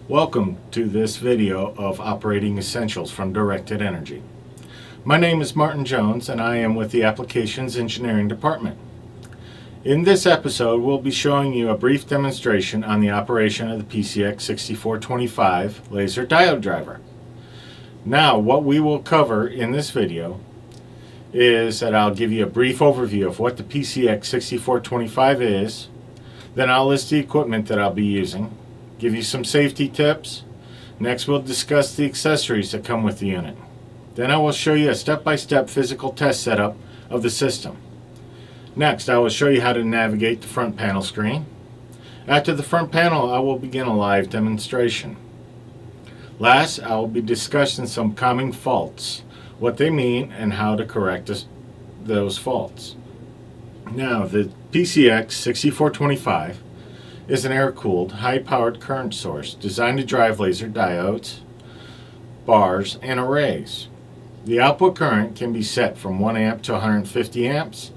Welcome to this video of Operating Essentials from Directed Energy. My name is Martin Jones and I am with the Applications Engineering Department. In this episode we'll be showing you a brief demonstration on the operation of the PCX-6425 laser diode driver. Now what we will cover in this video is that I'll give you a brief overview of what the PCX-6425 is, then I'll list the equipment that I'll be using, give you some safety tips. Next we'll discuss the accessories that come with the unit. Then I will show you a step-by-step physical test setup of the system. Next I will show you how to navigate the front panel screen. After the front panel I will begin a live demonstration. Last I will be discussing some common faults, what they mean and how to correct those faults. Now the PCX-6425 is an air-cooled, high-powered current source designed to drive laser diodes, bars, and arrays. The output current can be set from 1 amp to 150 amps.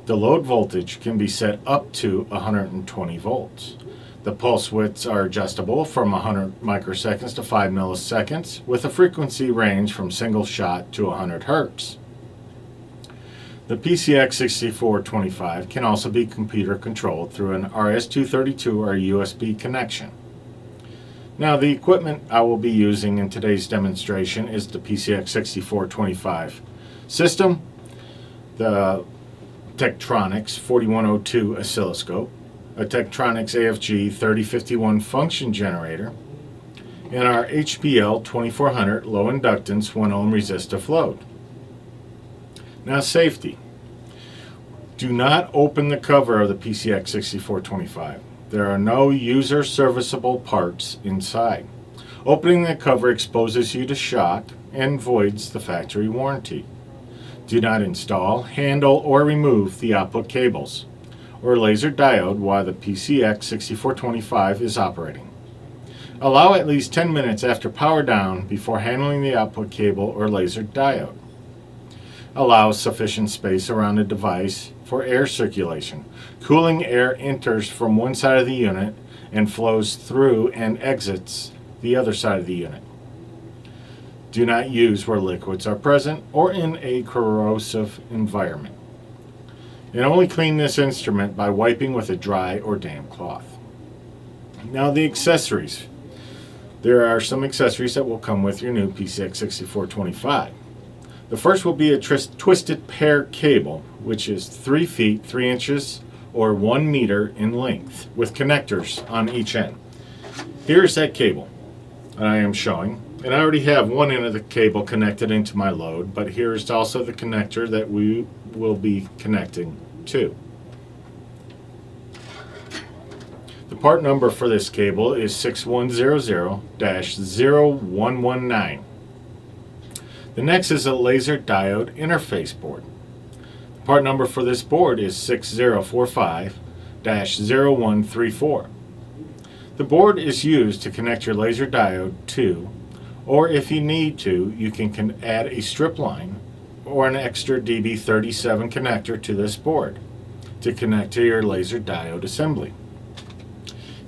The load voltage can be set up to 120 volts. The pulse widths are adjustable from 100 microseconds to 5 milliseconds with a frequency range from single shot to 100 Hertz. The PCX-6425 can also be computer controlled through an RS-232 or USB connection. Now the equipment I will be using in today's demonstration is the PCX-6425 system, the Tektronix 4102 oscilloscope, a Tektronix AFG 3051 function generator, and our HPL 2400 low inductance 1 ohm resistive load. Now safety. Do not open the cover of the PCX-6425. There are no user serviceable parts inside. Opening the cover exposes you to shock and voids the factory warranty. Do not install, handle, or remove the output cables or laser diode while the PCX-6425 is operating. Allow at least 10 minutes after power down before handling the output cable or laser diode. Allow sufficient space around the device for air circulation. Cooling air enters from one side of the unit and flows through and exits the other side of the unit. Do not use where liquids are present or in a corrosive environment. And only clean this instrument by wiping with a dry or damp cloth. Now the accessories. There are some accessories that will come with your new PCX-6425. The first will be a twisted pair cable, which is 3 feet 3 inches or 1 meter in length with connectors on each end. Here's that cable that I am showing, and I already have one end of the cable connected into my load, but here's also the connector that we will be connecting to. The part number for this cable is 6100-0119. The next is a laser diode interface board. The part number for this board is 6045-0134. The board is used to connect your laser diode to, or if you need to, you can add a strip line or an extra DB37 connector to this board to connect to your laser diode assembly.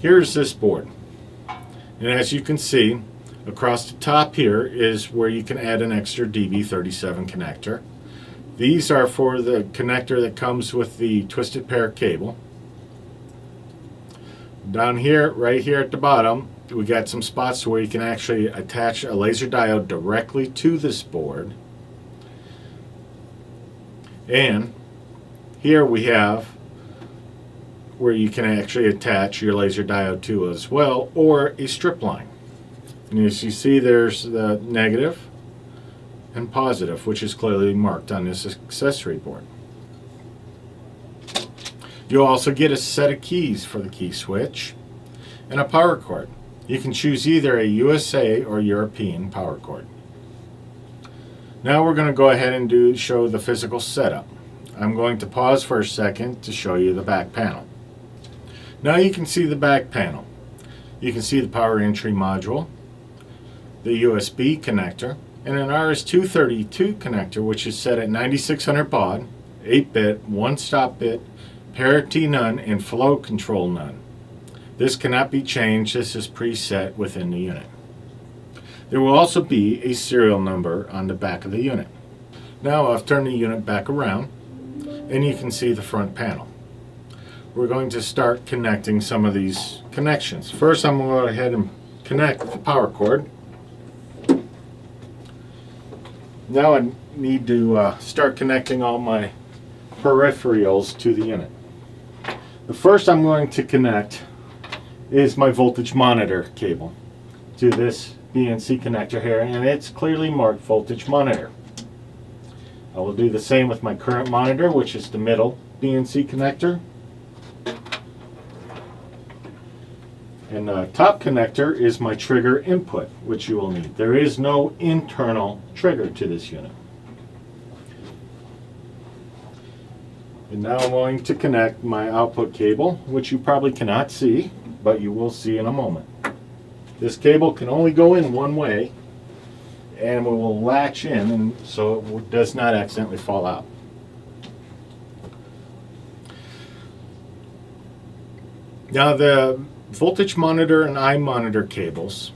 Here's this board, and as you can see, across the top here is where you can add an extra DB37 connector. These are for the connector that comes with the twisted pair cable. Down here, right here at the bottom, we got some spots where you can actually attach a laser diode directly to this board. And here we have where you can actually attach your laser diode to as well, or a strip line. And as you see, there's the negative and positive, which is clearly marked on this accessory board. You'll also get a set of keys for the key switch and a power cord. You can choose either a USA or European power cord. Now we're going to go ahead and show the physical setup. I'm going to pause for a second to show you the back panel. Now you can see the back panel. You can see the power entry module, the USB connector, and an RS-232 connector, which is set at 9600 baud, 8-bit, 1-stop bit, parity none, and flow control none. This cannot be changed. This is preset within the unit. There will also be a serial number on the back of the unit. Now I've turned the unit back around and you can see the front panel. We're going to start connecting some of these connections. First, I'm going to go ahead and connect the power cord. Now I need to start connecting all my peripherals to the unit. The first I'm going to connect is my voltage monitor cable to this BNC connector here, and it's clearly marked voltage monitor. I will do the same with my current monitor, which is the middle BNC connector. And the top connector is my trigger input, which you will need. There is no internal trigger to this unit. And now I'm going to connect my output cable, which you probably cannot see, but you will see in a moment. This cable can only go in one way, and we will latch in and so it does not accidentally fall out. Now the voltage monitor and eye monitor cables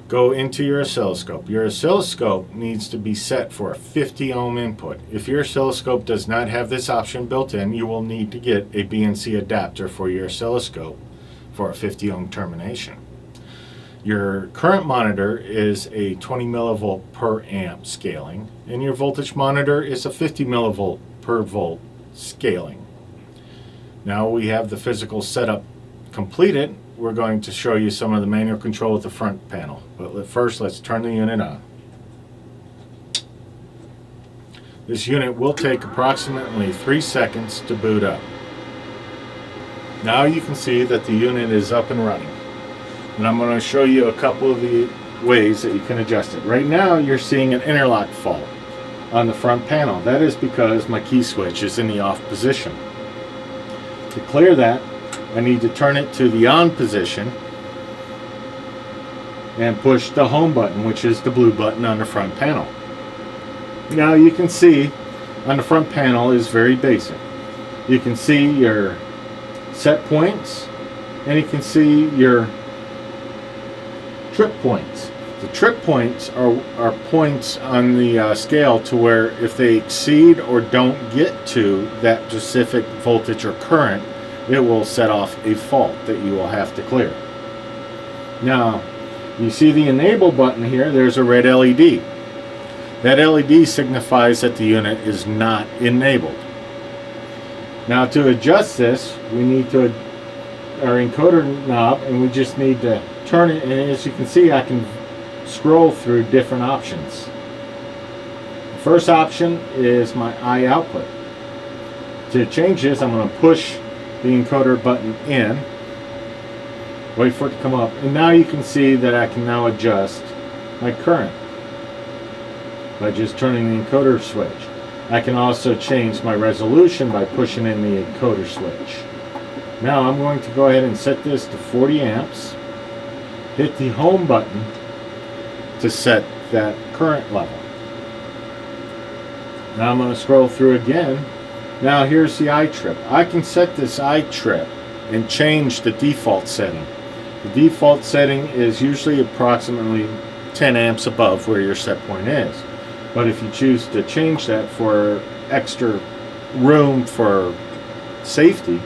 go into your oscilloscope. Your oscilloscope needs to be set for a 50 ohm input. If your oscilloscope does not have this option built in, you will need to get a BNC adapter for your oscilloscope for a 50 ohm termination. Your current monitor is a 20 millivolt per amp scaling, and your voltage monitor is a 50 millivolt per volt scaling. Now we have the physical setup completed. We're going to show you some of the manual control with the front panel. But first, let's turn the unit on. This unit will take approximately 3 seconds to boot up. Now you can see that the unit is up and running. And I'm going to show you a couple of the ways that you can adjust it. Right now you're seeing an interlock fault on the front panel. That is because my key switch is in the off position. To clear that, I need to turn it to the on position and push the home button, which is the blue button on the front panel. Now you can see on the front panel is very basic. You can see your set points and you can see your trip points. The trip points are points on the scale to where if they exceed or don't get to that specific voltage or current, it will set off a fault that you will have to clear. Now, you see the enable button here, there's a red LED. That LED signifies that the unit is not enabled. Now to adjust this, we need to our encoder knob, and we just need to turn it, and as you can see I can scroll through different options. The first option is my I output. To change this, I'm going to push the encoder button in, wait for it to come up, and now you can see that I can now adjust my current by just turning the encoder switch. I can also change my resolution by pushing in the encoder switch. Now I'm going to go ahead and set this to 40 amps, hit the home button to set that current level. Now I'm going to scroll through again. Now here's the I trip. I can set this I trip and change the default setting. The default setting is usually approximately 10 amps above where your set point is. But if you choose to change that for extra room for safety,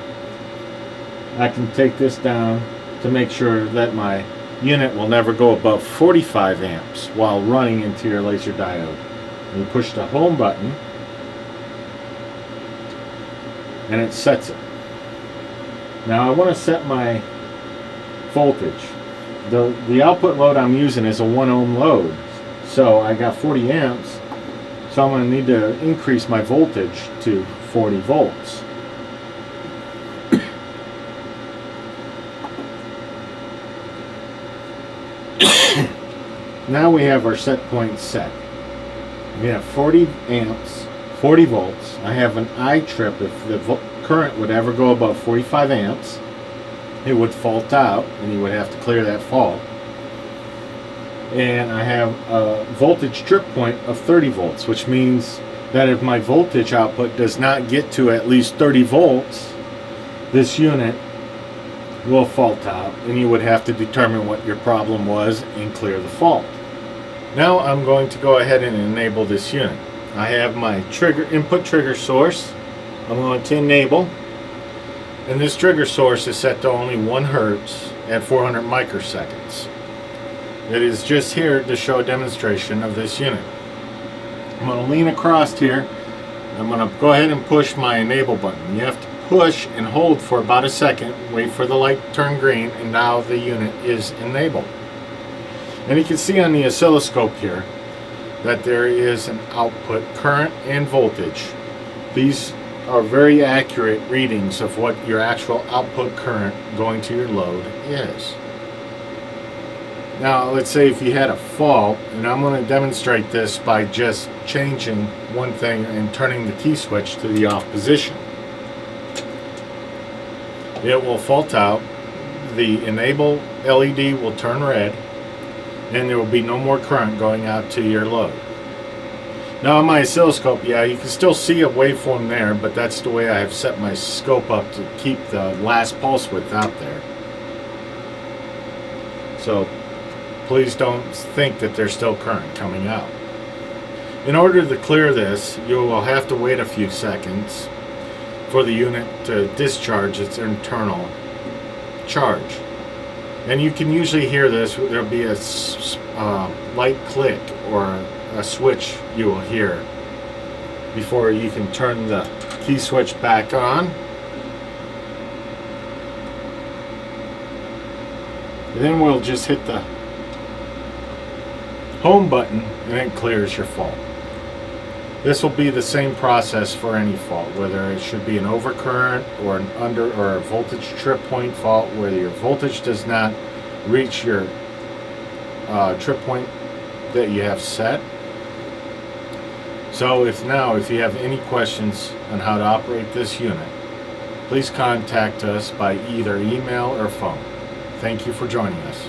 I can take this down to make sure that my unit will never go above 45 amps while running into your laser diode. And you push the home button and it sets it. Now I want to set my voltage. The output load I'm using is a 1 ohm load, so I got 40 amps, so I'm going to need to increase my voltage to 40 volts. Now we have our set point set. We have 40 amps, 40 volts. I have an I trip. If the current would ever go above 45 amps, it would fault out and you would have to clear that fault. And I have a voltage trip point of 30 volts, which means that if my voltage output does not get to at least 30 volts, this unit will fault out, and you would have to determine what your problem was and clear the fault. Now I'm going to go ahead and enable this unit. I have my input trigger source. I'm going to enable, and this trigger source is set to only 1 Hertz at 400 microseconds. It is just here to show a demonstration of this unit. I'm going to lean across here. I'm going to go ahead and push my enable button. You have to push and hold for about a second, wait for the light to turn green, and now the unit is enabled. And you can see on the oscilloscope here that there is an output current and voltage. These are very accurate readings of what your actual output current going to your load is. Now let's say if you had a fault, and I'm going to demonstrate this by just changing one thing and turning the key switch to the off position. It will fault out, the enable LED will turn red, and there will be no more current going out to your load. Now on my oscilloscope, yeah, you can still see a waveform there, but that's the way I have set my scope up to keep the last pulse width out there. So please don't think that there's still current coming out. In order to clear this, you will have to wait a few seconds for the unit to discharge its internal charge. And you can usually hear this. There'll be a light click or a switch you will hear before you can turn the key switch back on. And then we'll just hit the home button and it clears your fault. This will be the same process for any fault, whether it should be an overcurrent or an under or a voltage trip point fault, where your voltage does not reach your trip point that you have set. So if you have any questions on how to operate this unit, please contact us by either email or phone. Thank you for joining us.